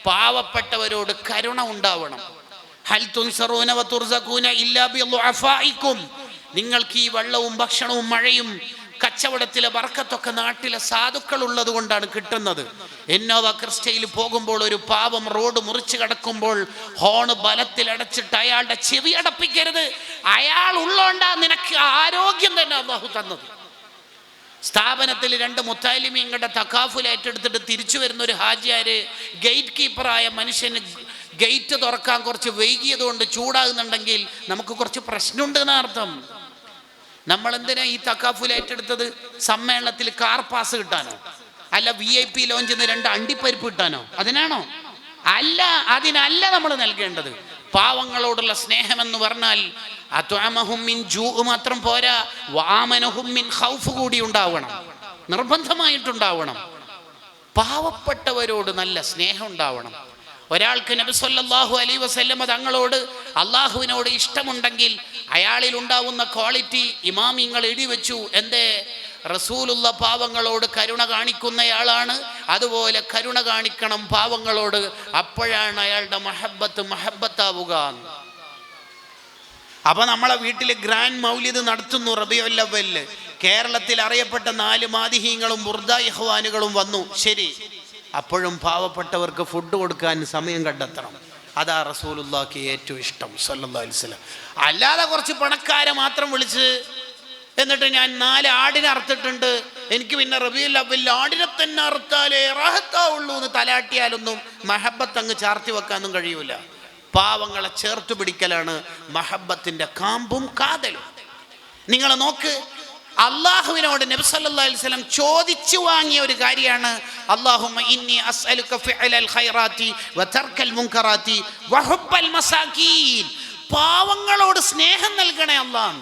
പാവപ്പെട്ടവരോട് കരുണ ഉണ്ടാവണം. ഹൽ തുൻസറൂന വതുർസഖൂന ഇല്ലാ ബിളുഅഫായിക്കും. നിങ്ങൾക്ക് ഈ വെള്ളവും ഭക്ഷണവും മഴയും കച്ചവടത്തിലെ ബർക്കത്തൊക്കെ നാട്ടിലെ സാധുക്കൾ ഉള്ളത് കൊണ്ടാണ് കിട്ടുന്നത്. ഇന്നോവ ക്രിസ്റ്റയിൽ പോകുമ്പോൾ ഒരു പാവം റോഡ് മുറിച്ച് കിടക്കുമ്പോൾ ഹോണ് ബലത്തിൽ അടച്ചിട്ട് അയാളുടെ ചെവി അടപ്പിക്കരുത്. അയാൾ ഉള്ളോണ്ടാ നിനക്ക് ആരോഗ്യം തന്നെ അല്ലാഹു തന്നത്. സ്ഥാപനത്തിൽ 2 മുത്താലിമീങ്ങളുടെ തക്കാഫുൽ ഏറ്റെടുത്തിട്ട് തിരിച്ചു വരുന്ന ഒരു ഹാജിയാര് ഗേറ്റ് കീപ്പറായ മനുഷ്യന് ഗേറ്റ് തുറക്കാൻ കുറച്ച് വൈകിയത് കൊണ്ട് ചൂടാകുന്നുണ്ടെങ്കിൽ നമുക്ക് കുറച്ച് പ്രശ്നമുണ്ട് എന്നർത്ഥം. നമ്മൾ എന്തിനാ ഈ തക്കാഫുൽ ഏറ്റെടുത്തത്? സമ്മേളനത്തിൽ കാർ പാസ് കിട്ടാനോ? അല്ല VIP ലോഞ്ചിൽ നിന്ന് 2 അണ്ടിപ്പരിപ്പ് കിട്ടാനോ? അതിനാണോ? അല്ല, അതിനല്ല നമ്മൾ നൽകേണ്ടത്. പാവങ്ങളോടുള്ള സ്നേഹമെന്ന് പറഞ്ഞാൽ അത്അമഹും മിൻ ജൂ മാത്രം പോരാ, വആമനഹും മിൻ ഖൗഫ് കൂടി ഉണ്ടാവണം, നിർബന്ധമായിട്ടുണ്ടാവണം. പാവപ്പെട്ടവരോട് നല്ല സ്നേഹം ഉണ്ടാവണം. ഒരാൾക്ക് നബി സല്ലല്ലാഹു അലൈഹി വസല്ലമ തങ്ങളോട് അള്ളാഹുവിനോട് ഇഷ്ടമുണ്ടെങ്കിൽ അയാളിൽ ഉണ്ടാവുന്ന ക്വാളിറ്റി ഇമാമിങ്ങൾ എഴുതി വെച്ചു. എന്തേ? റസൂലുള്ള പാവങ്ങളോട് കരുണ കാണിക്കുന്നയാളാണ്, അതുപോലെ കരുണ കാണിക്കണം പാവങ്ങളോട്. അപ്പോഴാണ് അയാളുടെ മഹബത്താവുക. അപ്പൊ നമ്മളെ വീട്ടിൽ ഗ്രാൻഡ് മൗലിദ് നടത്തുന്നു റബീഉൽ അവ്വലിൽ. കേരളത്തിൽ അറിയപ്പെട്ട 4 മാദിഹീങ്ങളും ബുർദ ഇഖ്വാനുകളും വന്നു. ശരി, അപ്പോഴും പാവപ്പെട്ടവർക്ക് ഫുഡ് കൊടുക്കാൻ സമയം കണ്ടെത്തണം. അതാ റസൂലുള്ളാഹിക്ക് ഏറ്റവും ഇഷ്ടം സല്ലല്ലാഹു അലൈഹി വസല്ലം. അല്ലാതെ കുറച്ച് പണക്കാരെ മാത്രം വിളിച്ച് എന്നിട്ട് ഞാൻ 4 ആടിനെ അറുത്തിട്ടുണ്ട്, എനിക്ക് പിന്നെ റബീഉൽ അവ്വലിൽ ആടിനെ തന്നെ അറുത്താലേ റാഹത്താവുള്ളൂ എന്ന് തലാട്ടിയാലൊന്നും മഹബത്ത് അങ്ങ് ചാർത്തി വെക്കാനൊന്നും കഴിയൂല. പാവങ്ങളെ ചേർത്ത് പിടിക്കലാണ് മഹബത്തിന്റെ കാമ്പും കാതലും. നിങ്ങൾ നോക്ക്, അള്ളാഹുവിനോട് നബി സല്ലല്ലാഹു അലൈഹി വസല്ലം ചോദിച്ചു വാങ്ങിയ ഒരു കാര്യമാണ് അല്ലാഹുമ്മ ഇന്നി അസ്അലുക ഫിഅലൽ ഖൈറാത്തി വതർക്കൽ മുൻകറാത്തി വഹുബ്ബൽ മസാകീൻ. പാവങ്ങളോട് സ്നേഹം നൽകണേ അല്ലാഹ്.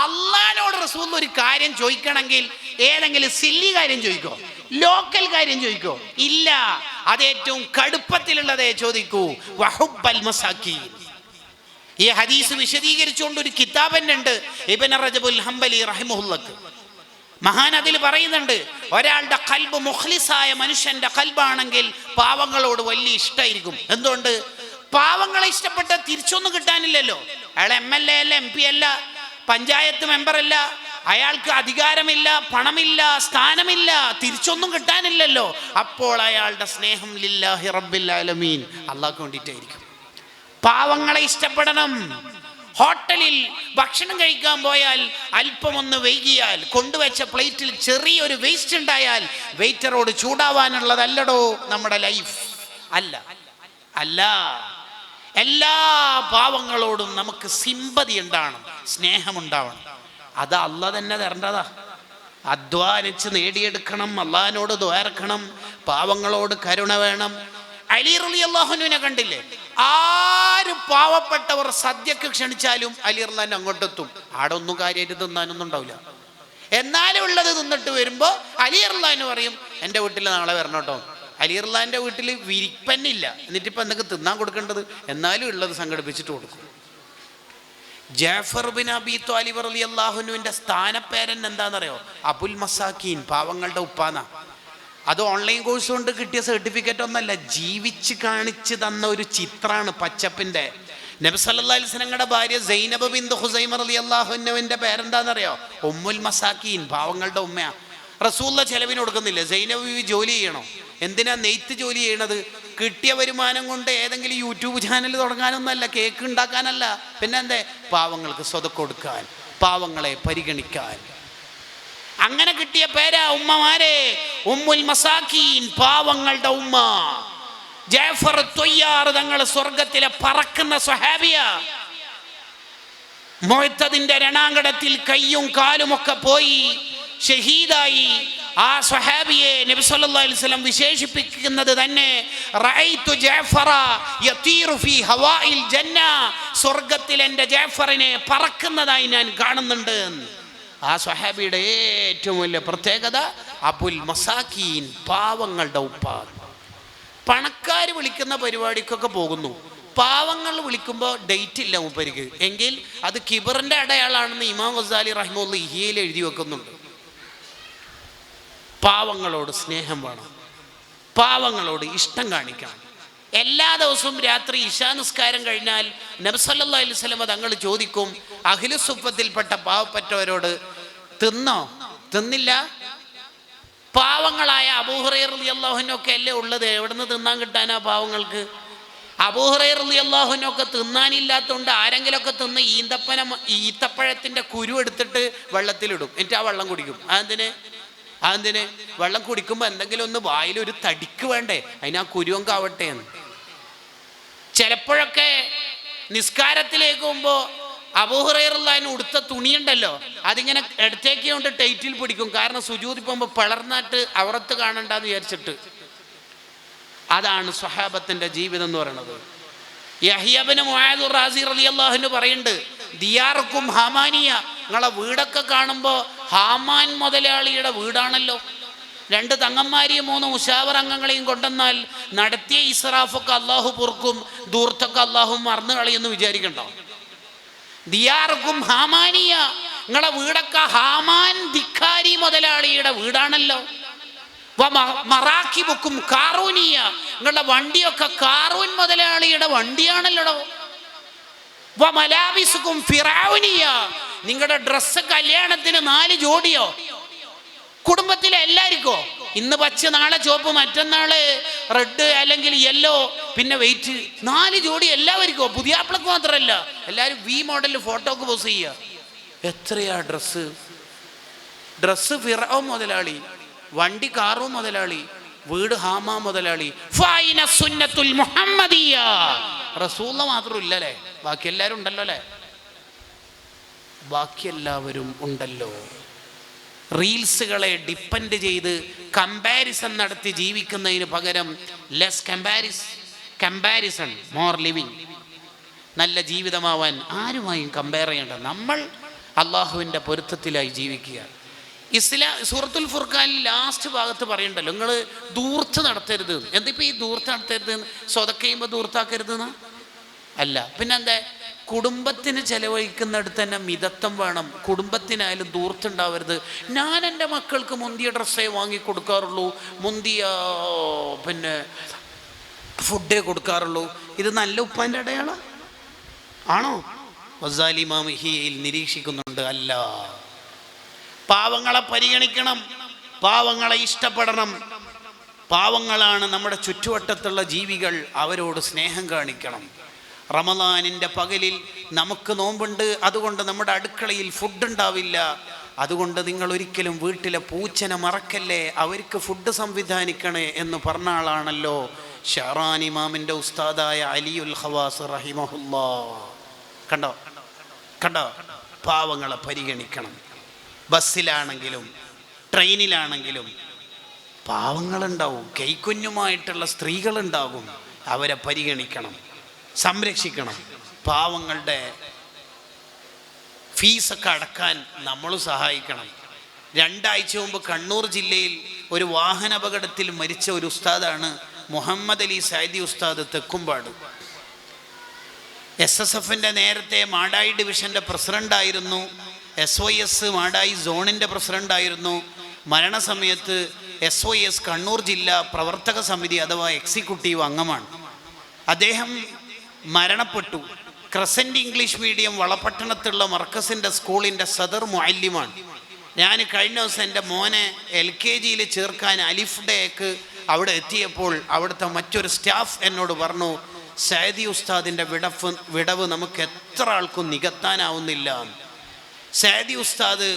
അള്ളാഹിനോട് റസൂൽ ഒരു കാര്യം ചോദിക്കണമെങ്കിൽ ഏതെങ്കിലും സില്ലി കാര്യം ചോദിക്കോ? ലോക്കൽ കാര്യം ചോദിക്കോ? ഇല്ല, അത് ഏറ്റവും കടുപ്പത്തിലുള്ളതേ ചോദിക്കൂ. വഹുബ്ബൽ മസാകീൻ. ഈ ഹദീസ് വിശദീകരിച്ചുകൊണ്ട് ഒരു കിതാബ് തന്നെ ഉണ്ട്, ഇബ്നു റജബുൽ ഹംബലി റഹിമഹുല്ലാഹ്. മഹാൻ അതിൽ പറയുന്നുണ്ട്, ഒരാളുടെ ഖൽബ് മുഖ്ലിസായ മനുഷ്യന്റെ ഖൽബാണെങ്കിൽ പാവങ്ങളോട് വലിയ ഇഷ്ടമായിരിക്കും. എന്തുകൊണ്ട്? പാവങ്ങളെ ഇഷ്ടപ്പെട്ട തിരിച്ചൊന്നും കിട്ടാനില്ലല്ലോ. അയാൾ MLA അല്ല, MP അല്ല, പഞ്ചായത്ത് മെമ്പറല്ല, അയാൾക്ക് അധികാരമില്ല, പണമില്ല, സ്ഥാനമില്ല, തിരിച്ചൊന്നും കിട്ടാനില്ലല്ലോ. അപ്പോൾ അയാളുടെ സ്നേഹം ലില്ലാഹി റബ്ബിൽ ആലമീൻ, അള്ളാഹ്ക്ക് വേണ്ടിയിട്ടായിരിക്കും. പാവങ്ങളെ ഇഷ്ടപ്പെടണം. ഹോട്ടലിൽ ഭക്ഷണം കഴിക്കാൻ പോയാൽ അല്പമൊന്ന് വൈകിയാൽ കൊണ്ടുവച്ച പ്ലേറ്റിൽ ചെറിയൊരു വേസ്റ്റ് ഉണ്ടായാൽ വെയിറ്ററോട് ചൂടാവാനുള്ളതല്ലടോ നമ്മുടെ ലൈഫ്. അല്ല, എല്ലാ പാവങ്ങളോടും നമുക്ക് സിമ്പതി ഉണ്ടാവണം, സ്നേഹമുണ്ടാവണം. അത് അള്ളാഹ് തന്നെ തരേണ്ടതാ. അധ്വാനിച്ച് നേടിയെടുക്കണം, അള്ളാഹിനോട് ദ്വാരക്കണം, പാവങ്ങളോട് കരുണ വേണം. അലി റളിയല്ലാഹു അൻഹുവിനെ കണ്ടില്ലേ? ആര് പാവപ്പെട്ടവർ സദ്യക്ക് ക്ഷണിച്ചാലും അലി റളിയല്ലാഹു അൻഹു അങ്ങോട്ടെത്തും. ആടെ ഒന്നും കാര്യമായിട്ട് തിന്നാനൊന്നും ഉണ്ടാവില്ല. എന്നാലും ഉള്ളത് തിന്നിട്ട് വരുമ്പോൾ അലി റളിയല്ലാഹു അൻഹു പറയും, എൻ്റെ വീട്ടിൽ നാളെ വരണം കേട്ടോ. അലി റളിയല്ലാഹുവിൻ്റെ വീട്ടിൽ വിരിപ്പന്നില്ല, എന്നിട്ടിപ്പോൾ എന്തൊക്കെ തിന്നാൻ കൊടുക്കേണ്ടത്? എന്നാലും ഉള്ളത് സംഘടിപ്പിച്ചിട്ട് കൊടുക്കും. ജാഫർ ബിൻ അബി ത്വാലിബ് റളിയല്ലാഹു അൻഹുവിൻ്റെ സ്ഥാനപ്പേരൻ എന്താണെന്നറിയോ? അബുൽ മസാക്കീൻ, പാവങ്ങളുടെ ഉപ്പാന. അത് ഓൺലൈൻ കോഴ്സ് കൊണ്ട് കിട്ടിയ സർട്ടിഫിക്കറ്റ് ഒന്നല്ല, ജീവിച്ച് കാണിച്ച് തന്ന ഒരു ചിത്രമാണ് പച്ചപ്പിൻ്റെ. നബി സല്ലല്ലാഹു അലൈഹി വസല്ലമയുടെ ഭാര്യ സൈനബ് ബിൻത് ഖുസൈമ റളിയല്ലാഹു അൻഹുവിൻ്റെ പേരെന്താണെന്നറിയോ? ഉമ്മുൽ മസാക്കീൻ, പാവങ്ങളുടെ ഉമ്മയാ. റസൂലുള്ള ചെലവിന് കൊടുക്കുന്നില്ല. സൈനബ് ബീവി ജോലി ചെയ്യണോ? എന്തിനാ നെയ്ത്ത് ജോലി ചെയ്യണത്? കിട്ടിയ വരുമാനം കൊണ്ട് ഏതെങ്കിലും യൂട്യൂബ് ചാനൽ തുടങ്ങാനൊന്നല്ല, കേക്ക് ഉണ്ടാക്കാനല്ല. പിന്നെ എന്തേ? പാവങ്ങൾക്ക് സ്വതക്ക കൊടുക്കാൻ, പാവങ്ങളെ പരിഗണിക്കാൻ. അങ്ങനെ കിട്ടിയ പേരാ ഉമ്മമാരെ, ഉമ്മുൽ മസാക്കീൻ, പാവങ്ങളുടെ ഉമ്മ. ജാഫർ ത്വയ്യാർ തങ്ങൾ സ്വർഗത്തിലെ പറക്കുന്ന സ്വഹാബിയ. മുഅ്തദിന്റെ രണാങ്കണത്തിൽ കയ്യും കാലുമൊക്കെ പോയി ഷഹീദായി. ആ സ്വഹാബിയെ നബി സല്ലല്ലാഹു അലൈഹി വസല്ലം വിശേഷിപ്പിക്കുന്നത് തന്നെ റഅയ്തു ജഅഫറ യതീറു ഫീ ഹവാഇൽ ജന്ന, സ്വർഗ്ഗത്തിൽ എൻ്റെ ജഅഫറിനെ പറക്കുന്നതായി ഞാൻ കാണുന്നുണ്ട്. ആ സ്വഹാബിയുടെ ഏറ്റവും വലിയ പ്രത്യേകത അബുൽ മസാക്കീൻ, പാവങ്ങളുടെ ഉപ്പ. പണക്കാർ വിളിക്കുന്ന പരിപാടിക്കൊക്കെ പോകുന്നു, പാവങ്ങൾ വിളിക്കുമ്പോൾ ഡേറ്റ് ഇല്ല മൂപ്പരിക്ക്. എങ്കിൽ അത് കിബറിൻ്റെ അടയാളാണെന്ന് ഇമാം ഗസാലി റഹിമഹുല്ലാഹ് ഇഹ്യയിൽ എഴുതി വെക്കുന്നുണ്ട്. പാവങ്ങളോട് സ്നേഹം വേണം, പാവങ്ങളോട് ഇഷ്ടം കാണിക്കണം. എല്ലാ ദിവസവും രാത്രി ഇശാ നിസ്കാരം കഴിഞ്ഞാൽ നബി സല്ലല്ലാഹു അലൈഹി വസല്ലം തങ്ങൾ ചോദിക്കും അഹ്ലു സുഫത്തിൽപ്പെട്ട പാവപ്പെട്ടവരോട്, തിന്നോ? തിന്നില്ല? പാവങ്ങളായ അബൂ ഹുറൈറ റളിയല്ലാഹു അൻഹു ഒക്കെ അല്ലേ ഉള്ളത്, എവിടുന്ന് തിന്നാൻ കിട്ടാനാ പാവങ്ങൾക്ക്? അബൂ ഹുറൈറ റളിയല്ലാഹു അൻഹു ഒക്കെ തിന്നാനില്ലാത്തതുകൊണ്ട് ആരെങ്കിലുമൊക്കെ തിന്ന് ഈത്തപ്പഴത്തിൻ്റെ കുരു എടുത്തിട്ട് വെള്ളത്തിലിടും, എന്നിട്ട് ആ വെള്ളം കുടിക്കും. അതെന്തിന്? വെള്ളം കുടിക്കുമ്പോൾ എന്തെങ്കിലും ഒന്ന് വായിലൊരു തടിക്ക് വേണ്ടേ, അതിന് ആ കുരുവൊക്കെ ആവട്ടെ എന്ന്. ചിലപ്പോഴൊക്കെ നിസ്കാരത്തിലേക്ക് പോകുമ്പോൾ അബൂ ഹുറൈറ റളിയല്ലാഹു അൻഹു ഉടുത്ത തുണിയുണ്ടല്ലോ, അതിങ്ങനെ ഇടത്തേക്ക് കൊണ്ട് ടൈറ്റിൽ പിടിക്കും. കാരണം സുജൂദിൽ പോകുമ്പോൾ പിളർന്നിട്ട് അവറത്ത് കാണണ്ടെന്ന് വിചാരിച്ചിട്ട്. അതാണ് സ്വഹാബത്തിന്റെ ജീവിതം എന്ന് പറയുന്നത്. യഹ്യ ഇബ്നു മുആദ് റാസി റളിയല്ലാഹു അൻഹു പറയുന്നുണ്ട്, ദിയാറുക്കും ഹാമാനിയ, നിങ്ങളെ വീടൊക്കെ കാണുമ്പോൾ ഹാമാൻ മുതലാളിയുടെ വീടാണല്ലോ. 2 തങ്ങന്മാരെയും 3 മുശാവർ അംഗങ്ങളെയും കൊണ്ടെന്നാൽ നടത്തിയ ഇസ്രാഫൊക്കെ അള്ളാഹു പൊറുക്കും, ദൂർത്തൊക്കെ അള്ളാഹു മറന്നു കളയുമെന്ന് വിചാരിക്കണ്ടോ? ദിയാറുക്കും ഹാമാനിയ, നിങ്ങളെ വീടൊക്കെ ഹാമാൻ ധിക്കാരി മുതലാളിയുടെ വീടാണല്ലോ. മറാക്കിബുക്കും കാറൂനിയ, നിങ്ങളുടെ വണ്ടിയൊക്കെ കാറൂൻ മുതലാളിയുടെ വണ്ടിയാണല്ലോ. മലാബിസുക്കും ഫിറഔനിയ, നിങ്ങളുടെ ഡ്രസ്സ് കല്യാണത്തിന് 4 ജോഡിയോ? കുടുംബത്തിലെ എല്ലാവർക്കോ? ഇന്ന് പച്ച, നാളെ ചുവപ്പ്, മറ്റന്നാള് റെഡ് അല്ലെങ്കിൽ യെല്ലോ, പിന്നെ വെയിറ്റ്, 4 ജോഡി എല്ലാവർക്കോ? പുതിയാപ്പിളക്ക് മാത്രമല്ല, എല്ലാവരും വി മോഡലിൽ ഫോട്ടോക്ക് പോസ് ചെയ്യുക. എത്രയാ ഡ്രസ്സ് ഫിറഔൻ മുതലാളി, വണ്ടി കാറൂൻ മുതലാളി, വീട് ഹാമാ മുതലാളി. ഫൈന സുന്നത്തുൽ മുഹമ്മദിയ, റസൂല മാത്രം ഇല്ലല്ലേ, ബാക്കി എല്ലാവരും ഉണ്ടല്ലോ അല്ലേ? ബാക്കി എല്ലാവരും ഉണ്ടല്ലോ. റീൽസുകളെ ഡിപ്പെൻഡ് ചെയ്ത് കമ്പാരിസൺ നടത്തി ജീവിക്കുന്നതിന് പകരം ലെസ് കമ്പാരിസൺ മോർ ലിവിങ്. നല്ല ജീവിതമാവാൻ ആരുമായും കമ്പയർ ചെയ്യേണ്ട, നമ്മൾ അള്ളാഹുവിൻ്റെ പൊരുത്തത്തിലായി ജീവിക്കുക. സൂറത്തുൽ ഫുർഖാനിൽ ലാസ്റ്റ് ഭാഗത്ത് പറയണ്ടല്ലോ, നിങ്ങൾ ദൂർത്ത് നടത്തരുത്. എന്തിപ്പോൾ ഈ ദൂർത്ത് നടത്തരുത്? സ്വതക്ക ചെയ്യുമ്പോൾ ദൂർത്താക്കരുതെന്ന് അല്ല, പിന്നെന്താ? കുടുംബത്തിന് ചെലവഴിക്കുന്നിടത്ത് തന്നെ മിതത്വം വേണം. കുടുംബത്തിനായാലും ദൂർത്തുണ്ടാവരുത്. ഞാൻ എൻ്റെ മക്കൾക്ക് മുന്തിയ ഡ്രസ്സേ വാങ്ങിക്കൊടുക്കാറുള്ളൂ, മുന്തിയ പിന്നെ ഫുഡേ കൊടുക്കാറുള്ളൂ. ഇത് നല്ല ഉപ്പാൻ്റെ അടയാളം ആണോ? ഗസാലി ഇമാം ഇഹ്യയിൽ നിരീക്ഷിക്കുന്നുണ്ട്. അല്ല, പാവങ്ങളെ പരിഗണിക്കണം, പാവങ്ങളെ ഇഷ്ടപ്പെടണം. പാവങ്ങളാണ് നമ്മുടെ ചുറ്റുവട്ടത്തുള്ള ജീവികൾ, അവരോട് സ്നേഹം കാണിക്കണം. റമദാനിൻ്റെ പകലിൽ നമുക്ക് നോമ്പുണ്ട്, അതുകൊണ്ട് നമ്മുടെ അടുക്കളയിൽ ഫുഡ് ഉണ്ടാവില്ല. അതുകൊണ്ട് നിങ്ങൾ ഒരിക്കലും വീട്ടിലെ പൂച്ചനെ മറക്കല്ലേ, അവർക്ക് ഫുഡ് സംവിധാനിക്കണേ എന്ന് പറഞ്ഞ ആളാണല്ലോ ഷഹറാൻ ഇമാമിൻ്റെ ഉസ്താദായ അലിയുൽ ഖവാസ് റഹിമഹുല്ലാ. കണ്ടോ? പാവങ്ങളെ പരിഗണിക്കണം. ബസ്സിലാണെങ്കിലും ട്രെയിനിലാണെങ്കിലും പാവങ്ങളുണ്ടാവും, കൈക്കുഞ്ഞുമായിട്ടുള്ള സ്ത്രീകളുണ്ടാകും. അവരെ പരിഗണിക്കണം, സംരക്ഷിക്കണം. പാവങ്ങളുടെ ഫീസൊക്കെ അടക്കാൻ നമ്മൾ സഹായിക്കണം. 2 ആഴ്ച മുമ്പ് കണ്ണൂർ ജില്ലയിൽ ഒരു വാഹനാപകടത്തിൽ മരിച്ച ഒരു ഉസ്താദാണ് മുഹമ്മദ് അലി സൈദി ഉസ്താദ് തെക്കുംപാട്. SSFൻ്റെ നേരത്തെ മാടായി ഡിവിഷൻ്റെ പ്രസിഡൻ്റായിരുന്നു, SYS മാടായി സോണിൻ്റെ പ്രസിഡൻ്റായിരുന്നു. മരണസമയത്ത് SYS കണ്ണൂർ ജില്ലാ പ്രവർത്തക സമിതി അഥവാ എക്സിക്യൂട്ടീവ് അംഗമാണ്. അദ്ദേഹം മരണപ്പെട്ടു. ക്രസൻറ്റ് ഇംഗ്ലീഷ് മീഡിയം വളപട്ടണത്തുള്ള മർക്കസിൻ്റെ സ്കൂളിൻ്റെ സദർ മുഅല്ലിമാണ്. ഞാൻ കഴിഞ്ഞ ദിവസം എൻ്റെ മോനെ LKGയിൽ ചേർക്കാൻ അലിഫ് ഡേക്ക് അവിടെ എത്തിയപ്പോൾ അവിടുത്തെ മറ്റൊരു സ്റ്റാഫ് എന്നോട് പറഞ്ഞു, സൈദി ഉസ്താദിൻ്റെ വിടവ് നമുക്ക് എത്ര ആൾക്കും നികത്താനാവുന്നില്ല. സൈദി ഉസ്താദ്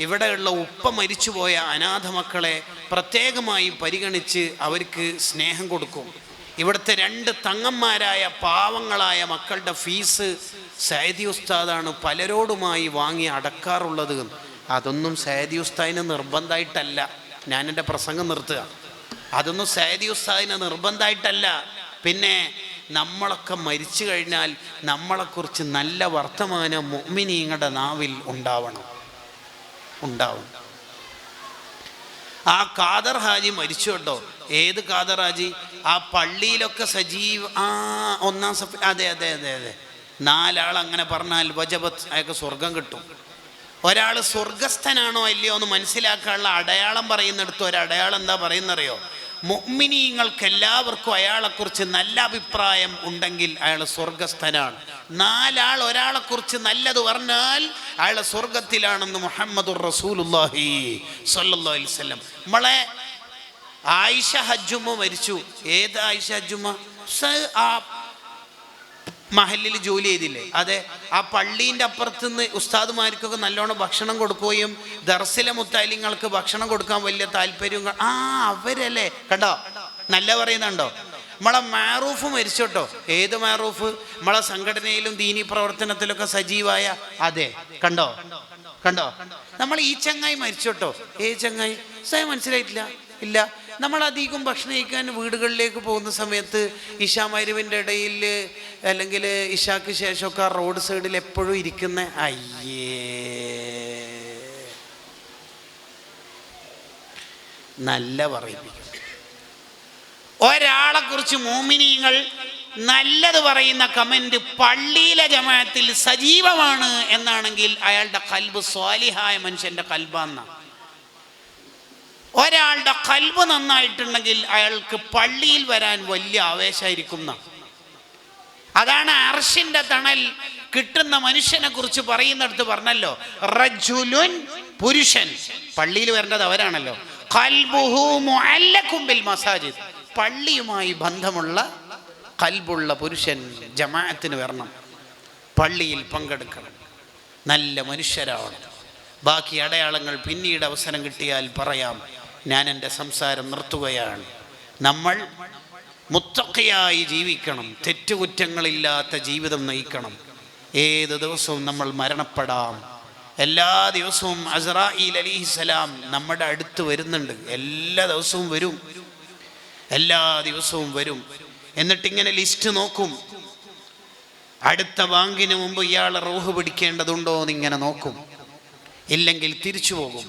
ഇവിടെയുള്ള ഉപ്പ മരിച്ചുപോയ അനാഥ മക്കളെ പ്രത്യേകമായി പരിഗണിച്ച് അവർക്ക് സ്നേഹം കൊടുക്കും. ഇവിടുത്തെ 2 തങ്ങന്മാരായ പാവങ്ങളായ മക്കളുടെ ഫീസ് സൈദി ഉസ്താദാണ് പലരോടുമായി വാങ്ങി അടക്കാറുള്ളത്. അതൊന്നും സൈദി ഉസ്താദിന് നിർബന്ധമായിട്ടല്ല. ഞാൻ എൻ്റെ പ്രസംഗം നിർത്തുക. അതൊന്നും സൈദി ഉസ്താദിന് നിർബന്ധമായിട്ടല്ല. പിന്നെ നമ്മളൊക്കെ മരിച്ചു കഴിഞ്ഞാൽ നമ്മളെക്കുറിച്ച് നല്ല വർത്തമാനം മുഅ്മിനീങ്ങളുടെ നാവിൽ ഉണ്ടാവും. ആ ഖാദർ ഹാജി മരിച്ചു കേട്ടോ. ഏത് ഖാദർ ഹാജി? ആ പള്ളിയിലൊക്കെ സജീവ്, ഒന്നാം സഫ, അതെ 4 ആൾ അങ്ങനെ പറഞ്ഞാൽ വജബത്ത്, അയാൾക്ക് സ്വർഗം കിട്ടും. ഒരാൾ സ്വർഗസ്ഥനാണോ അല്ലയോ എന്ന് മനസ്സിലാക്കാനുള്ള അടയാളം പറയുന്നിടത്ത് ഒരടയാളം എന്താ പറയുന്നറിയോ? മുഅ്മിനീങ്ങൾക്ക് എല്ലാവർക്കും അയാളെക്കുറിച്ച് നല്ല അഭിപ്രായം ഉണ്ടെങ്കിൽ അയാൾ സ്വർഗസ്ഥനാണ്. 4 ആൾ ഒരാളെക്കുറിച്ച് നല്ലത് പറഞ്ഞാൽ അയാൾ സ്വർഗത്തിലാണെന്ന് മുഹമ്മദുർ റസൂലുള്ളാഹി സ്വല്ലല്ലാഹു അലൈഹി വസല്ലം. നമ്മളെ ആയിഷ ഹജ്ജുമ്മ മരിച്ചു. ഏത് ആയിഷ ഹജ്ജുമ്മ? ആ മഹല്ലിൽ ജോലി ചെയ്തില്ലേ? അതെ. ആ പള്ളീൻ്റെ അപ്പുറത്തുനിന്ന് ഉസ്താദുമാർക്കൊക്കെ നല്ലോണം ഭക്ഷണം കൊടുക്കുകയും ദർസിലെ മുത്താലിങ്ങൾക്ക് ഭക്ഷണം കൊടുക്കാൻ വലിയ താല്പര്യവും അവരല്ലേ. കണ്ടോ, നല്ല പറയുന്നുണ്ടോ? നമ്മളെ മാറൂഫ് മരിച്ചോട്ടോ. ഏത് മാറൂഫ്? നമ്മളെ സംഘടനയിലും ദീനി പ്രവർത്തനത്തിലൊക്കെ സജീവായ. അതെ, കണ്ടോ കണ്ടോ നമ്മൾ ഈ ചങ്ങായി മരിച്ചോട്ടോ. ചങ്ങായി മനസ്സിലായിട്ടില്ല? ഇല്ല. നമ്മളധികം ഭക്ഷണം കഴിക്കാൻ വീടുകളിലേക്ക് പോകുന്ന സമയത്ത് ഇശാ മഗ്‌രിബിൻ്റെ ഇടയിൽ അല്ലെങ്കിൽ ഇശാക്ക് ശേഷമൊക്കെ റോഡ് സൈഡിൽ എപ്പോഴും ഇരിക്കുന്ന നല്ല പറയിപ്പിക്കും. ഒരാളെ കുറിച്ച് മോമിനീങ്ങൾ നല്ലത് പറയുന്ന കമന്റ് പള്ളിയിലെ ജമാഅത്തിൽ സജീവമാണ് എന്നാണെങ്കിൽ അയാളുടെ ഖൽബ് സ്വാലിഹായ മനുഷ്യന്റെ ഖൽബാന്നാണ്. ഒരാളുടെ ഖൽബ് നന്നായിട്ടുണ്ടെങ്കിൽ അയാൾക്ക് പള്ളിയിൽ വരാൻ വലിയ ആവേശമായിരിക്കും. അതാണ് അർശിന്റെ തണൽ കിട്ടുന്ന മനുഷ്യനെ കുറിച്ച് പറയുന്നിടത്ത് പറഞ്ഞല്ലോ, റജുലുൻ, പുരുഷൻ. പള്ളിയിൽ വരേണ്ടത് അവരാണല്ലോ. ഖൽബുഹു മുഅല്ലഖും ബിൽ മസാജിദ്. പള്ളിയുമായി ബന്ധമുള്ള ഖൽബുള്ള പുരുഷൻ ജമാഅത്തിന് വരണം, പള്ളിയിൽ പങ്കെടുക്കണം, നല്ല മനുഷ്യരാവണം. ബാക്കി അടയാളങ്ങൾ പിന്നീട് അവസരം കിട്ടിയാൽ പറയാം. ഞാൻ എൻ്റെ സംസാരം നിർത്തുകയാണ്. നമ്മൾ മുത്തഖിയായി ജീവിക്കണം, തെറ്റുകുറ്റങ്ങളില്ലാത്ത ജീവിതം നയിക്കണം. ഏത് ദിവസവും നമ്മൾ മരണപ്പെടാം. എല്ലാ ദിവസവും അസ്റായീൽ അലൈഹിസ്സലാം നമ്മുടെ അടുത്ത് വരുന്നുണ്ട്. എല്ലാ ദിവസവും വരും, എല്ലാ ദിവസവും വരും. എന്നിട്ടിങ്ങനെ ലിസ്റ്റ് നോക്കും. അടുത്ത ബാങ്കിന് മുമ്പ് ഇയാൾ റൂഹ് പിടിക്കേണ്ടതുണ്ടോ എന്നിങ്ങനെ നോക്കും. ഇല്ലെങ്കിൽ തിരിച്ചു പോകും.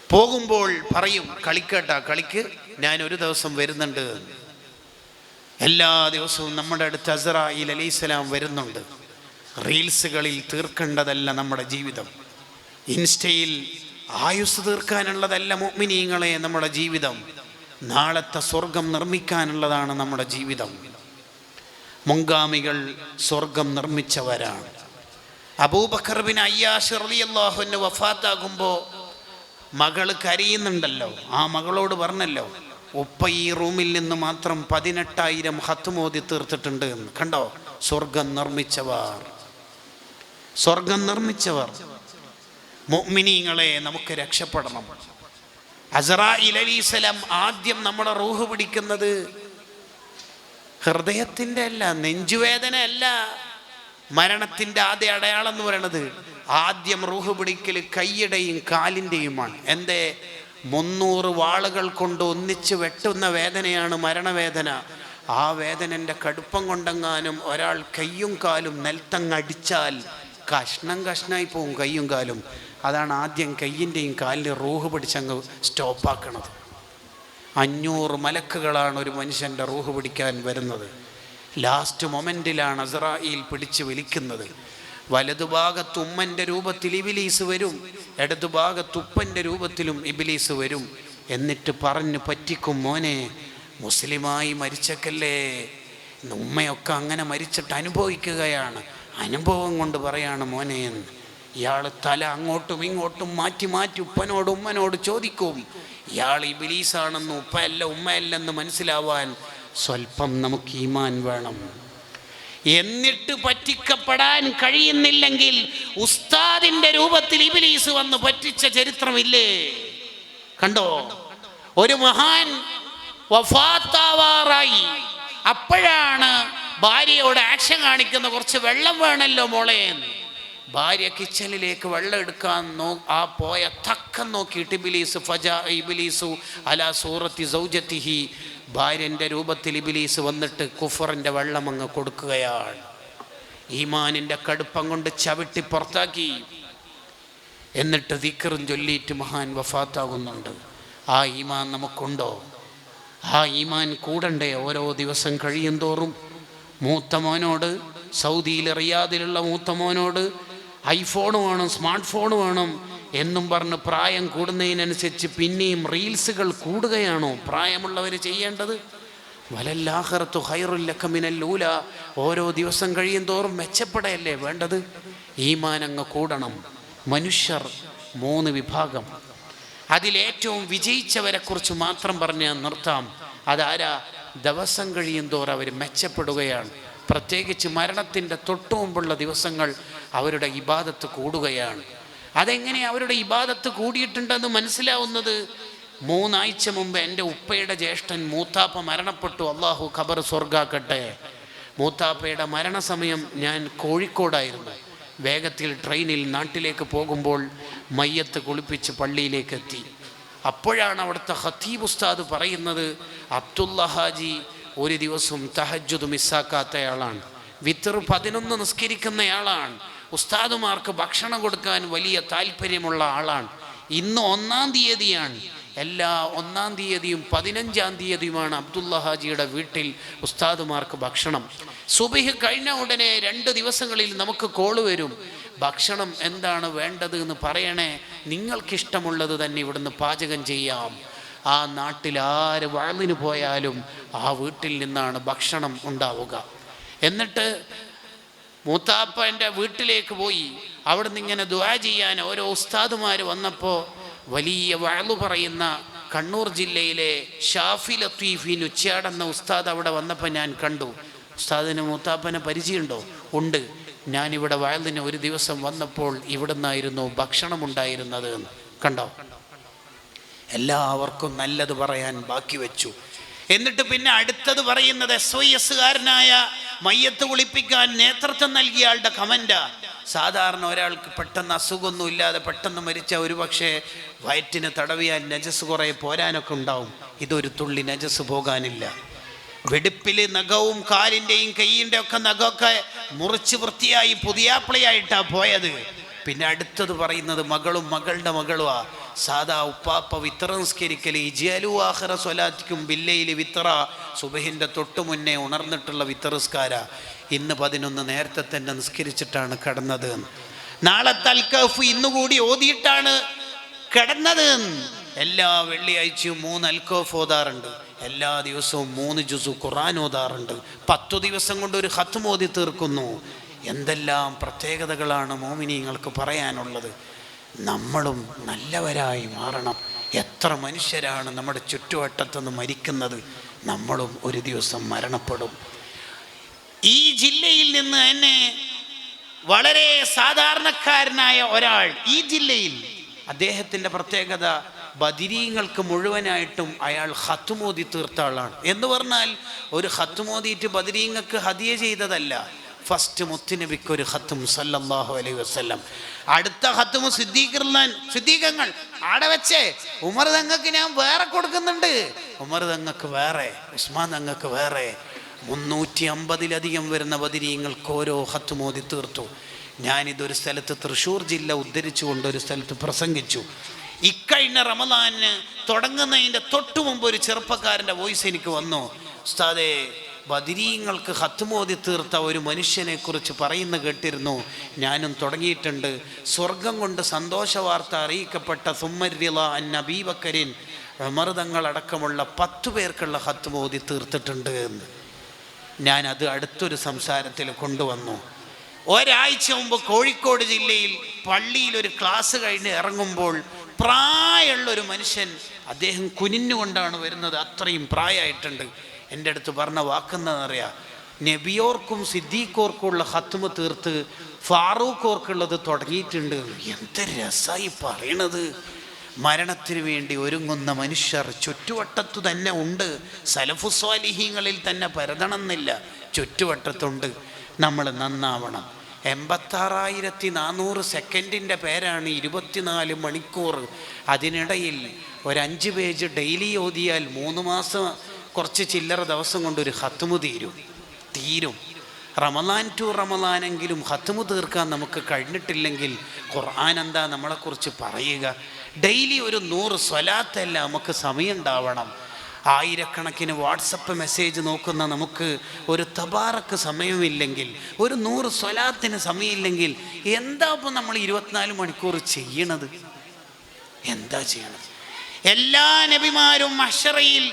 പോകുമ്പോൾ പറയും, കളിക്കട്ടാ, കളിക്ക്, ഞാൻ ഒരു ദിവസം വരുന്നുണ്ട്. എല്ലാ ദിവസവും നമ്മുടെ അടുത്ത് അസ്റായീൽ അലൈഹിസ്സലാം വരുന്നുണ്ട്. റീൽസുകളിൽ തീർക്കേണ്ടതല്ല നമ്മുടെ ജീവിതം. ഇൻസ്റ്റയിൽ ആയുസ് തീർക്കാനുള്ളതല്ല മുഅ്മിനീങ്ങളെ നമ്മുടെ ജീവിതം. നാളത്തെ സ്വർഗം നിർമ്മിക്കാനുള്ളതാണ് നമ്മുടെ ജീവിതം. മുൻഗാമികൾ സ്വർഗം നിർമ്മിച്ചവരാണ്. അബൂബക്കർ ബിൻ അയ്യാശ് റളിയല്ലാഹു അൻഹു വഫാത്താകുമ്പോൾ മകള് കരയുന്നുണ്ടല്ലോ. ആ മകളോട് പറഞ്ഞല്ലോ, ഉപ്പ ഈ റൂമിൽ നിന്ന് മാത്രം 18,000 ഖത്മോദി തീർത്തിട്ടുണ്ട് എന്ന്. കണ്ടോ, സ്വർഗം നിർമ്മിച്ചവർ, സ്വർഗം നിർമ്മിച്ചവർ. മുഅ്മിനീങ്ങളെ, നമുക്ക് രക്ഷപ്പെടണം. അസ്റായീൽ അലൈഹിസ്സലാം ആദ്യം നമ്മുടെ റൂഹ് പിടിക്കുന്നത് ഹൃദയത്തിൻ്റെ അല്ല, നെഞ്ചുവേദന അല്ല. മരണത്തിൻ്റെ ആദ്യ അടയാളം എന്ന് പറയുന്നത് ആദ്യം റൂഹ് പിടിക്കൽ കൈയുടെയും കാലിൻ്റെയുമാണ്. എന്തേ? 300 വാളുകൾ കൊണ്ട് ഒന്നിച്ച് വെട്ടുന്ന വേദനയാണ് മരണവേദന. ആ വേദനൻ്റെ കടുപ്പം കൊണ്ടെങ്ങാനും ഒരാൾ കയ്യും കാലും നിലത്തങ്ങടിച്ചാൽ കഷ്ണം കഷ്ണമായി പോവും കയ്യും കാലും. അതാണ് ആദ്യം കയ്യിൻ്റെയും കാലിൻ്റെ റൂഹ് പിടിച്ചങ്ങ് സ്റ്റോപ്പാക്കണത്. 500 മലക്കുകളാണ് ഒരു മനുഷ്യൻ്റെ റൂഹ് പിടിക്കാൻ വരുന്നത്. ലാസ്റ്റ് മൊമെൻറ്റിലാണ് അസ്റായീൽ പിടിച്ച് വലിക്കുന്നത്. വലതുഭാഗത്ത് ഉമ്മൻ്റെ രൂപത്തിൽ ഇബ്ലീസ് വരും, ഇടതുഭാഗത്ത് ഉപ്പൻ്റെ രൂപത്തിലും ഇബ്ലീസ് വരും. എന്നിട്ട് പറഞ്ഞു പറ്റിക്കും, മോനെ മുസ്ലിമായി മരിച്ചക്കല്ലേ, ഉമ്മയൊക്കെ അങ്ങനെ മരിച്ചിട്ട് അനുഭവിക്കുകയാണ്, അനുഭവം കൊണ്ട് പറയാണ് മോനെ എന്ന്. ഇയാൾ തല അങ്ങോട്ടും ഇങ്ങോട്ടും മാറ്റി മാറ്റി ഉപ്പനോട് ഉമ്മനോട് ചോദിക്കും. ഇയാൾ ഇബ്ലീസാണെന്ന്, ഉപ്പയല്ല ഉമ്മയല്ലെന്ന് മനസ്സിലാവാൻ സ്വല്പം നമുക്ക് ഈമാൻ വേണം. എന്നിട്ട് പറ്റിക്കപ്പെടാൻ കഴിയുന്നില്ലെങ്കിൽ ഉസ്താദിന്റെ രൂപത്തിൽ ഇബ്ലീസ് വന്ന് പറ്റിച്ച ചരിത്രമില്ലേ? കണ്ടോ, ഒരു മഹാൻ വഫാത്താവാറായി. അപ്പോഴാണ് ഭാര്യയോട് ആക്ഷൻ കാണിക്കുന്ന, കുറച്ച് വെള്ളം വേണമല്ലോ മോളെ. ഭാര്യ കിച്ചണിലേക്ക് വെള്ളം എടുക്കാൻ ആ പോയ തക്കം നോക്കിയിട്ട് ഇബ്ലീസ് ഫജാ ഇബ്ലീസു അലാ സൂറത്തി സൗജത്തിഹി, ഭാര്യൻ്റെ രൂപത്തിൽ ഇബ്ലീസ് വന്നിട്ട് കുഫറിൻ്റെ വെള്ളം അങ്ങ് കൊടുക്കുകയാണ്. ഈമാനിൻ്റെ കടുപ്പം കൊണ്ട് ചവിട്ടി പുറത്താക്കി. എന്നിട്ട് ദിക്റും ചൊല്ലിയിട്ട് മഹാൻ വഫാത്താകുന്നുണ്ട്. ആ ഈമാൻ നമുക്കുണ്ടോ? ആ ഈമാൻ കൂടണ്ടേ? ഓരോ ദിവസം കഴിയും തോറും മൂത്ത മോനോട്, സൗദിയിൽ റിയാദിലുള്ള മൂത്ത മോനോട് ഐഫോൺ വേണം, സ്മാർട്ട് ഫോൺ വേണം എന്നും പറഞ്ഞ് പ്രായം കൂടുന്നതിനനുസരിച്ച് പിന്നെയും റീൽസുകൾ കൂടുകയാണോ പ്രായമുള്ളവർ ചെയ്യേണ്ടത്? വലല്ലാഖിറത്തു ഖൈറുൽ ലക മിനൽ ഊല. ഓരോ ദിവസം കഴിയും തോറും മെച്ചപ്പെടയല്ലേ വേണ്ടത്? ഈമാൻ അങ്ങ് കൂടണം. മനുഷ്യർ 3 വിഭാഗം. അതിലേറ്റവും വിജയിച്ചവരെക്കുറിച്ച് മാത്രം പറഞ്ഞ് നിർത്താം. അതാരാ? ദിവസം കഴിയും തോറും അവർ മെച്ചപ്പെടുകയാണ്. പ്രത്യേകിച്ച് മരണത്തിൻ്റെ തൊട്ടു മുമ്പുള്ള ദിവസങ്ങൾ അവരുടെ ഇബാദത്ത് കൂടുകയാണ്. അതെങ്ങനെ അവരുടെ ഇബാദത്ത് കൂടിയിട്ടുണ്ടെന്ന് മനസ്സിലാവുന്നത്? 3 ആഴ്ച മുമ്പ് എൻ്റെ ഉപ്പയുടെ ജ്യേഷ്ഠൻ മൂത്താപ്പ മരണപ്പെട്ടു. അള്ളാഹു ഖബർ സ്വർഗാക്കട്ടെ. മൂത്താപ്പയുടെ മരണസമയം ഞാൻ കോഴിക്കോടായിരുന്നു. വേഗത്തിൽ ട്രെയിനിൽ നാട്ടിലേക്ക് പോകുമ്പോൾ മയ്യത്ത് കുളിപ്പിച്ച് പള്ളിയിലേക്ക് എത്തി. അപ്പോഴാണ് അവിടുത്തെ ഖത്തീബ് ഉസ്താദ് പറയുന്നത്, അബ്ദുള്ള ഹാജി ഒരു ദിവസം തഹജ്ജുദ് മിസ്സാക്കാത്തയാളാണ്, വിത്തർ 11 നിസ്കരിക്കുന്നയാളാണ്, ഉസ്താദുമാർക്ക് ഭക്ഷണം കൊടുക്കാൻ വലിയ താല്പര്യമുള്ള ആളാണ്. ഇന്ന് 1-ാം തീയതിയാണ്. എല്ലാ 1-ാം തീയതിയും 15-ാം തീയതിയുമാണ് അബ്ദുള്ള ഹാജിയുടെ വീട്ടിൽ ഉസ്താദുമാർക്ക് ഭക്ഷണം. സുബഹ് കഴിഞ്ഞ ഉടനെ 2 ദിവസങ്ങളിൽ നമുക്ക് കോള് വരും, ഭക്ഷണം എന്താണ് വേണ്ടത് എന്ന് പറയണേ, നിങ്ങൾക്കിഷ്ടമുള്ളത് തന്നെ ഇവിടുന്ന് പാചകം ചെയ്യാം. ആ നാട്ടിൽ ആര് വഅലിന് പോയാലും ആ വീട്ടിൽ നിന്നാണ് ഭക്ഷണം ഉണ്ടാവുക. എന്നിട്ട് മൂത്താപ്പൻ്റെ വീട്ടിലേക്ക് പോയി. അവിടുന്ന് ഇങ്ങനെ ദുആ ചെയ്യാൻ ഓരോ ഉസ്താദുമാർ വന്നപ്പോൾ വലിയ വഅല് പറയുന്ന കണ്ണൂർ ജില്ലയിലെ ഷാഫി ലത്തീഫിൻ ഉച്ചാടെന്ന ഉസ്താദ് അവിടെ വന്നപ്പോൾ ഞാൻ കണ്ടു. ഉസ്താദിന് മൂത്താപ്പനെ പരിചയമുണ്ടോ? ഉണ്ട്. ഞാനിവിടെ വഅലിന് ഒരു ദിവസം വന്നപ്പോൾ ഇവിടെ നിന്നായിരുന്നു ഭക്ഷണം ഉണ്ടായിരുന്നത്. കണ്ടോ? എല്ലാവർക്കും നല്ലത് പറയാൻ ബാക്കി വെച്ചു. എന്നിട്ട് പിന്നെ അടുത്തത് പറയുന്നത് SYS-കാരനായ മയ്യത്ത് കുളിപ്പിക്കാൻ നേതൃത്വം നൽകിയ ആളുടെ കമൻ്റാ. സാധാരണ ഒരാൾക്ക് പെട്ടെന്ന് അസുഖമൊന്നും ഇല്ലാതെ പെട്ടെന്ന് മരിച്ച ഒരു പക്ഷേ വയറ്റിന് തടവിയാൽ നജസ് കുറേ പോരാനൊക്കെ ഉണ്ടാവും. ഇതൊരു തുള്ളി നജസ് പോകാനില്ല. വെടുപ്പിൽ നഖവും കാലിൻ്റെയും കൈയിൻ്റെ ഒക്കെ നഖമൊക്കെ മുറിച്ച് വൃത്തിയായി പുതിയാപ്പിളയായിട്ടാണ് പോയത്. പിന്നെ അടുത്തത് പറയുന്നത് മകളും മകളുടെ മകളുവാ. സാധാ ഉപ്പാപ്പ വിത്ര നിസ്കരിക്കല് ഇജ്അലു ആഖിറ സ്വലാത്തിക്കും ബില്ലയില് വിത്ര, സുബഹിൻ്റെ തൊട്ടു മുന്നേ ഉണർന്നിട്ടുള്ള വിത്തറിസ്കാര. ഇന്ന് 11 നേരത്തെ തന്നെ നിസ്കരിച്ചിട്ടാണ് കിടന്നത്. നാളെ അൽകഹഫ് ഇന്നുകൂടി ഓതിയിട്ടാണ് കിടന്നത്. എല്ലാ വെള്ളിയാഴ്ചയും 3 അൽകഹഫ് ഓതാറുണ്ട്. എല്ലാ ദിവസവും 3 ജുസു ഖുർആൻ ഓതാറുണ്ട്. 10 ദിവസം കൊണ്ട് ഒരു ഖത്ം ഓതി തീർക്കുന്നു. എന്തെല്ലാം പ്രത്യേകതകളാണ് മോമിനീങ്ങൾക്ക് പറയാനുള്ളത്. നമ്മളും നല്ലവരായി മാറണം. എത്ര മനുഷ്യരാണ് നമ്മുടെ ചുറ്റുവട്ടത്തുനിന്ന് മരിക്കുന്നത്. നമ്മളും ഒരു ദിവസം മരണപ്പെടും. ഈ ജില്ലയിൽ നിന്ന് തന്നെ വളരെ സാധാരണക്കാരനായ ഒരാൾ ഈ ജില്ലയിൽ, അദ്ദേഹത്തിൻ്റെ പ്രത്യേകത ബദിരീങ്ങൾക്ക് മുഴുവനായിട്ടും അയാൾ ഖത്മോദി തീർത്ത ആളാണ്. എന്ന് പറഞ്ഞാൽ ഒരു ഖത്മോദിയിട്ട് ബദിരീങ്ങൾക്ക് ഹദിയ ചെയ്തതല്ല. ഫസ്റ്റ് മുത്തുനബിക്കൊരു ഖത്ം സല്ലല്ലാഹു അലൈഹി വസല്ലം. അടുത്ത ഖത്ം സിദ്ദീഖങ്ങൾ ആടെ വെച്ചേ ഉമർ തങ്ങൾക്ക് ഞാൻ വേറെ കൊടുക്കുന്നുണ്ട്. ഉമർ തങ്ങൾക്ക് വേറെ, ഉസ്മാൻ തങ്ങൾക്ക് വേറെ. 350-ലധികം വരുന്ന ബദിരീങ്ങൾക്ക് ഓരോ ഖത്ം ഓതി തീർത്തു. ഞാനിതൊരു സ്ഥലത്ത് തൃശ്ശൂർ ജില്ല ഉദ്ധരിച്ചുകൊണ്ട് ഒരു സ്ഥലത്ത് പ്രസംഗിച്ചു. ഇക്കഴിഞ്ഞ റമദാനിന് തുടങ്ങുന്നതിൻ്റെ തൊട്ടു മുമ്പ് ഒരു ചെറുപ്പക്കാരൻ്റെ വോയിസ് എനിക്ക് വന്നു. ഉസ്താദേ, ബദിരീങ്ങൾക്ക് ഖത്മോദി തീർത്ത ഒരു മനുഷ്യനെ കുറിച്ച് പറയുന്ന കേട്ടിരുന്നു. ഞാനും തുടങ്ങിയിട്ടുണ്ട്. സ്വർഗം കൊണ്ട് സന്തോഷ വാർത്ത അറിയിക്കപ്പെട്ട സുമ്മരിള അൻ അബീ ബക്കറിൻ, ഉമർ തങ്ങളടക്കമുള്ള 10 പേർക്കുള്ള ഖത്മോദി തീർത്തിട്ടുണ്ട് എന്ന് ഞാനത് അടുത്തൊരു സംസാരത്തിൽ കൊണ്ടുവന്നു. ഒരാഴ്ച മുമ്പ് കോഴിക്കോട് ജില്ലയിൽ പള്ളിയിൽ ഒരു ക്ലാസ് കഴിഞ്ഞ് ഇറങ്ങുമ്പോൾ പ്രായമുള്ളൊരു മനുഷ്യൻ, അദ്ദേഹം കുനിഞ്ഞുകൊണ്ടാണ് വരുന്നത്, അത്രയും പ്രായമായിട്ടുണ്ട്. എൻ്റെ അടുത്ത് പറഞ്ഞ വാക്കെന്നറിയാം, നബിയോർക്കും സിദ്ദീഖോർക്കുള്ള ഖത്മ തീർത്ത് ഫാറൂഖോർക്കുള്ളത് തുടങ്ങിയിട്ടുണ്ട്. എന്ത് രസമായി പറയണത്. മരണത്തിന് വേണ്ടി ഒരുങ്ങുന്ന മനുഷ്യർ ചുറ്റുവട്ടത്തു തന്നെ ഉണ്ട്. സലഫുസ്വാലിഹീങ്ങളിൽ തന്നെ പരതണമെന്നില്ല, ചുറ്റുവട്ടത്തുണ്ട്. നമ്മൾ നന്നാവണം. 86,400 സെക്കൻഡിൻ്റെ പേരാണ് 24 മണിക്കൂർ. അതിനിടയിൽ ഒരു 5 പേജ് ഡെയിലി ഓതിയാൽ 3 മാസം കുറച്ച് ചില്ലറ ദിവസം കൊണ്ട് ഒരു ഖത്മ് തീരും. റമദാൻ ടു റമദാനെങ്കിലും ഖത്മ് തീർക്കാൻ നമുക്ക് കഴിഞ്ഞിട്ടില്ലെങ്കിൽ ഖുർആൻ എന്താ നമ്മളെക്കുറിച്ച് പറയുക? ഡെയിലി ഒരു 100 സ്വലാത്തല്ല നമുക്ക് സമയം ഉണ്ടാവണം. ആയിരക്കണക്കിന് വാട്സപ്പ് മെസ്സേജ് നോക്കുന്ന നമുക്ക് ഒരു തബാറക്ക് സമയമില്ലെങ്കിൽ, ഒരു 100 സ്വലാത്തിന് സമയമില്ലെങ്കിൽ എന്താ ഇപ്പം നമ്മൾ 24 മണിക്കൂർ ചെയ്യണത്? എന്താ ചെയ്യണം? എല്ലാ നബിമാരും മഹ്ശറയിൽ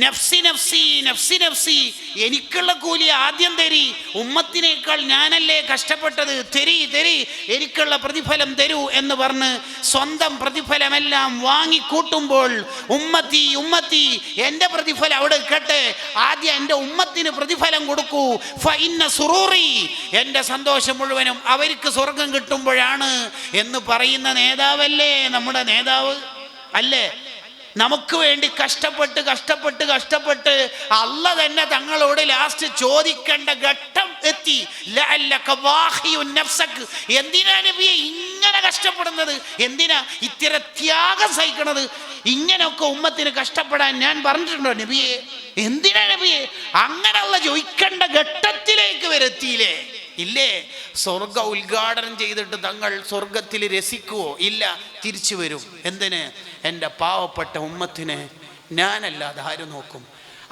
നഫ്സി നഫ്സി നഫ്സി നഫ്സി, എനിക്കുള്ള കൂലി ആദ്യം തരി, ഉമ്മത്തിനേക്കാൾ ഞാനല്ലേ കഷ്ടപ്പെട്ടത്, തരി, എനിക്കുള്ള പ്രതിഫലം തരൂ എന്ന് പറഞ്ഞ് സ്വന്തം പ്രതിഫലമെല്ലാം വാങ്ങിക്കൂട്ടുമ്പോൾ ഉമ്മത്തി ഉമ്മത്തി, എൻ്റെ പ്രതിഫലം അവിടെ കേട്ടെ, ആദ്യം എൻ്റെ ഉമ്മത്തിന് പ്രതിഫലം കൊടുക്കൂ, ഫഇന്ന സുറൂറി, എൻ്റെ സന്തോഷം മുഴുവനും അവർക്ക് സ്വർഗം കിട്ടുമ്പോഴാണ് എന്ന് പറയുന്ന നേതാവല്ലേ നമ്മുടെ നേതാവ്? അല്ലേ? നമുക്ക് വേണ്ടി കഷ്ടപ്പെട്ട് അല്ല തന്നെ തങ്ങളോട് ലാസ്റ്റ് ചോദിക്കേണ്ട ഘട്ടം എത്തി. എന്തിനാ നബിയെ ഇങ്ങനെ കഷ്ടപ്പെടുന്നത്? എന്തിനാ ഇത്തര ത്യാഗം സഹിക്കണത്? ഇങ്ങനെയൊക്കെ ഉമ്മത്തിന് കഷ്ടപ്പെടാൻ ഞാൻ പറഞ്ഞിട്ടുണ്ടോ നബിയെ? എന്തിനാ നബിയെ? അങ്ങനെയുള്ള ചോദിക്കേണ്ട ഘട്ടത്തിലേക്ക് വരെത്തിയില്ലേ? ഇല്ലേ? സ്വർഗ ഉദ്ഘാടനം ചെയ്തിട്ട് തങ്ങൾ സ്വർഗത്തിൽ രസിക്കുവോ? ഇല്ല, തിരിച്ചു വരും. എന്തിന്? എൻ്റെ പാവപ്പെട്ട ഉമ്മത്തിനെ ഞാനല്ലാതെ ആര് നോക്കും?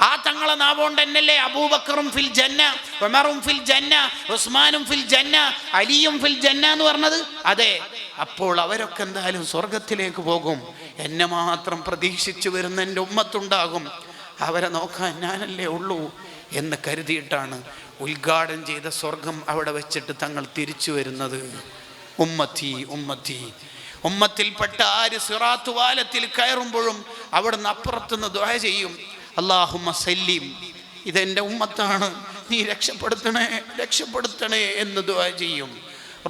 ആ തങ്ങളെ നാവുകൊണ്ട് തന്നെയല്ലേ അബൂബക്കറും ഫിൽ ജന്ന, ഉമറും ഫിൽ ജന്ന, ഉസ്മാനും ഫിൽ ജന്ന, അലിയും ഫിൽ ജന്ന എന്ന് പറഞ്ഞത്. അതെ, അപ്പോൾ അവരൊക്കെ എന്തായാലും സ്വർഗത്തിലേക്ക് പോകും. എന്നെ മാത്രം പ്രതീക്ഷിച്ചു വരുന്ന എൻ്റെ ഉമ്മത്തുണ്ടാകും, അവരെ നോക്കാൻ ഞാനല്ലേ ഉള്ളൂ എന്ന് കരുതിയിട്ടാണ് ഉദ്ഘാടനം ചെയ്ത സ്വർഗം അവിടെ വെച്ചിട്ട് തങ്ങൾ തിരിച്ചു വരുന്നത്. ഉമ്മത്തി ഉമ്മത്തി, ഉമ്മത്തിൽപ്പെട്ട ആര് സിറാത്ത് വാലത്തിൽ കയറുമ്പോഴും അവിടുന്ന് അപ്പുറത്തുനിന്ന് ദുആ ചെയ്യും, അല്ലാഹുമ്മ സല്ലീം, ഇതെൻ്റെ ഉമ്മത്താണ്, നീ രക്ഷപ്പെടുത്തണേ എന്ന് ദുആ ചെയ്യും.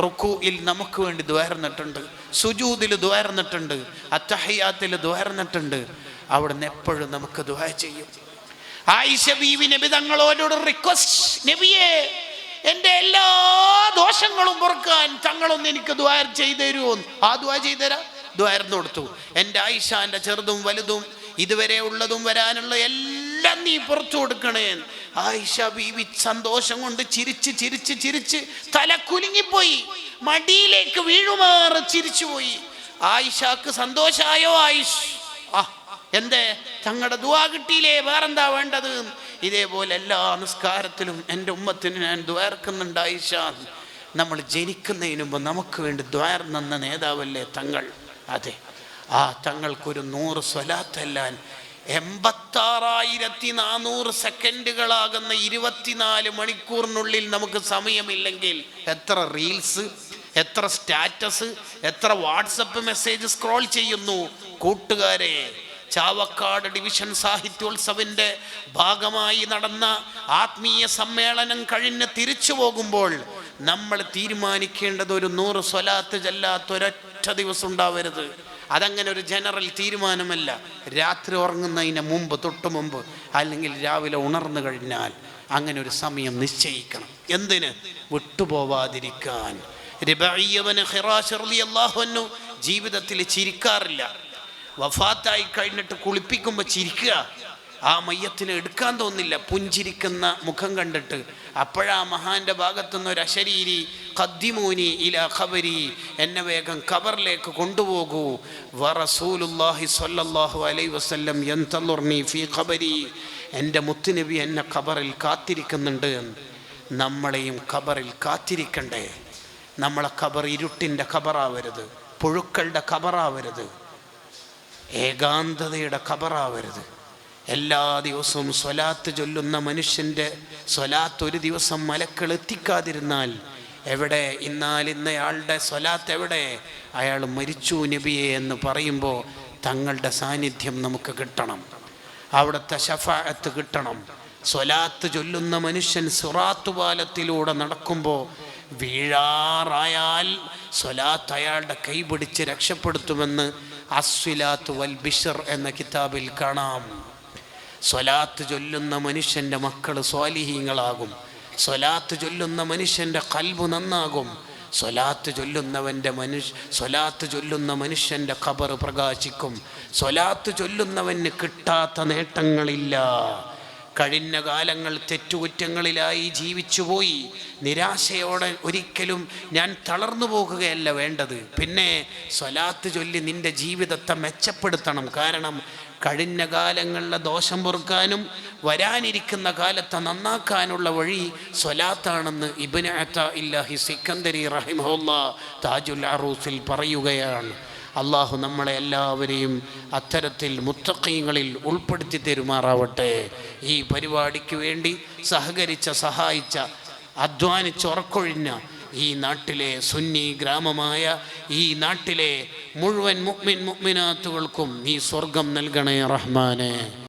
റുക്കൂഇൽ നമുക്ക് വേണ്ടി ദ്വാരന്നിട്ടുണ്ട്, സുജൂദിൽ ദ്വാരന്നിട്ടുണ്ട്, അത്തഹിയാത്തിൽ ദ്വാരന്നിട്ടുണ്ട്. അവിടുന്ന് എപ്പോഴും നമുക്ക് ദുആ ചെയ്യും. ആയിഷ ബീവി നബി തങ്ങളോട് റിക്വസ്റ്റ്, നബിയെ എൻ്റെ എല്ലാ ദോഷങ്ങളും പൊറുക്കാൻ തങ്ങളൊന്ന് എനിക്ക് ദുആ ചെയ്തു തരുമോ? ആ ദുആ ചെയ്തുതരാം. ദ്വാരന്ന് കൊടുത്തു. എൻ്റെ ആയിഷാൻ്റെ ചെറുതും വലുതും ഇതുവരെ ഉള്ളതും വരാനുള്ള എല്ലാം നീ പുറത്തു കൊടുക്കണേ. ആയിഷ ബീവി സന്തോഷം കൊണ്ട് ചിരിച്ച് തല കുലുങ്ങിപ്പോയി, മടിയിലേക്ക് വീഴുമാറ് ചിരിച്ചുപോയി. ആയിഷക്ക് സന്തോഷായോ? ആയിഷ്, എന്തേ തങ്ങളുടെ ദുആ കിട്ടിയില്ലേ? വേറെന്താ വേണ്ടത്? ഇതേപോലെ എല്ലാ നിസ്കാരത്തിലും എൻ്റെ ഉമ്മത്തിന് ഞാൻ ദ്വാർക്കുന്നുണ്ട് ആയിഷ. നമ്മൾ ജനിക്കുന്നതിന് മുമ്പ് നമുക്ക് വേണ്ടി ദ്വാർന്ന നേതാവല്ലേ തങ്ങൾ? അതെ, ആ തങ്ങൾക്കൊരു 100 സ്വലാത്തല്ലാൻ 86,400 സെക്കൻഡുകളാകുന്ന 24 മണിക്കൂറിനുള്ളിൽ നമുക്ക് സമയമില്ലെങ്കിൽ എത്ര റീൽസ്, എത്ര സ്റ്റാറ്റസ്, എത്ര വാട്സപ്പ് മെസ്സേജ് സ്ക്രോൾ ചെയ്യുന്നു കൂട്ടുകാരെ. ചാവക്കാട് ഡിവിഷൻ സാഹിത്യോത്സവിൻ്റെ ഭാഗമായി നടന്ന ആത്മീയ സമ്മേളനം കഴിഞ്ഞ് തിരിച്ചു പോകുമ്പോൾ നമ്മൾ തീരുമാനിക്കേണ്ടത് ഒരു 100 സ്വലാത്ത് ചെല്ലാത്ത ഒരൊറ്റ ദിവസം ഉണ്ടാവരുത്. അതങ്ങനെ ഒരു ജനറൽ തീരുമാനമല്ല. രാത്രി ഉറങ്ങുന്നതിന് മുമ്പ്, തൊട്ട് മുമ്പ്, അല്ലെങ്കിൽ രാവിലെ ഉണർന്നു കഴിഞ്ഞാൽ അങ്ങനെ ഒരു സമയം നിശ്ചയിക്കണം. എന്തിന്? വിട്ടുപോവാതിരിക്കാൻ. റിബഈ ഇബ്നു ഖിറാശ് റളിയല്ലാഹു അൻഹു ജീവിതത്തിൽ ചിരിക്കാറില്ല. വഫാത്തായി കഴിഞ്ഞിട്ട് കുളിപ്പിക്കുമ്പോൾ ചിരിക്കുക. ആ മയ്യത്തിനെ എടുക്കാൻ തോന്നില്ല പുഞ്ചിരിക്കുന്ന മുഖം കണ്ടിട്ട്. അപ്പോഴാ മഹാന്റെ ഭാഗത്തുനിന്ന് ഒരു അശരീരി, ഖദ്ദിമൂനി ഇലാ ഖബരി, എന്നെ വേഗം ഖബറിലേക്ക് കൊണ്ടുപോകൂ. വറസൂലുള്ളാഹി സ്വല്ലല്ലാഹു അലൈഹി വസല്ലം യന്തളുർനി ഫീ ഖബരി, എൻ്റെ മുത്തുനബി എന്നെ ഖബറിൽ കാത്തിരിക്കുന്നുണ്ട്. നമ്മളെയും ഖബറിൽ കാത്തിരിക്കണ്ടേ? നമ്മളെ ഖബർ ഇരുട്ടിൻ്റെ ഖബറാവരുത്, പുഴുക്കളുടെ ഖബറാവരുത്, ഏകാന്തതയുടെ ഖബറാവരുത്. എല്ലാ ദിവസവും സ്വലാത്ത് ചൊല്ലുന്ന മനുഷ്യൻ്റെ സ്വലാത്ത് ഒരു ദിവസം മലക്കൾ എത്തിക്കാതിരുന്നാൽ എവിടെ? ഇന്നയാളുടെ സ്വലാത്ത് എവിടെ? അയാൾ മരിച്ചു നബിയെ എന്ന് പറയുമ്പോൾ തങ്ങളുടെ സാന്നിധ്യം നമുക്ക് കിട്ടണം, അവിടുത്തെ ശഫാഅത്ത് കിട്ടണം. സ്വലാത്ത് ചൊല്ലുന്ന മനുഷ്യൻ സിറാത്ത് പാലത്തിലൂടെ നടക്കുമ്പോൾ വീഴാറായാൽ സ്വലാത്ത് അയാളുടെ കൈ പിടിച്ച് രക്ഷപ്പെടുത്തുമെന്ന് അസ്വിലാത്ത് വൽ ബിശ്ർ എന്ന കിതാബിൽ കാണാം. സ്വലാത്ത് ചൊല്ലുന്ന മനുഷ്യൻ്റെ മക്കൾ സ്വാലിഹീങ്ങളാകും. സ്വലാത്ത് ചൊല്ലുന്ന മനുഷ്യൻ്റെ ഖൽബ് നന്നാകും. സ്വലാത്ത് ചൊല്ലുന്ന മനുഷ്യൻ്റെ ഖബർ പ്രകാശിക്കും. സ്വലാത്ത് ചൊല്ലുന്നവന് കിട്ടാത്ത നേട്ടങ്ങളില്ല. കഴിഞ്ഞ കാലങ്ങൾ തെറ്റുകുറ്റങ്ങളിലായി ജീവിച്ചുപോയി. നിരാശയോടെ ഒരിക്കലും ഞാൻ തളർന്നു പോകുകയല്ല വേണ്ടത്. പിന്നെ സ്വലാത്ത് ചൊല്ലി നിൻ്റെ ജീവിതത്തെ മെച്ചപ്പെടുത്തണം. കാരണം കഴിഞ്ഞ കാലങ്ങളിലെ ദോഷം പൊറുക്കാനും വരാനിരിക്കുന്ന കാലത്തെ നന്നാക്കാനുള്ള വഴി സ്വലാത്താണെന്ന് ഇബ്നു അതാഇല്ലാഹി സിക്കന്ദരി റഹിമഹുല്ലാഹ് താജുൽ അറൂസിൽ പറയുകയാണ്. അള്ളാഹു നമ്മളെ എല്ലാവരെയും അത്തരത്തിൽ മുത്തഖീങ്ങളിൽ ഉൾപ്പെടുത്തി തരുമാറാവട്ടെ. ഈ പരിപാടിക്ക് വേണ്ടി സഹകരിച്ച, സഹായിച്ച, അധ്വാനിച്ചുറക്കൊഴിഞ്ഞ ഈ നാട്ടിലെ സുന്നി ഗ്രാമമായ ഈ നാട്ടിലെ മുഴുവൻ മുഅ്മിൻ മുഅ്മിനാത്തുകൾക്കും നീ സ്വർഗം നൽകണേ റഹ്മാനെ.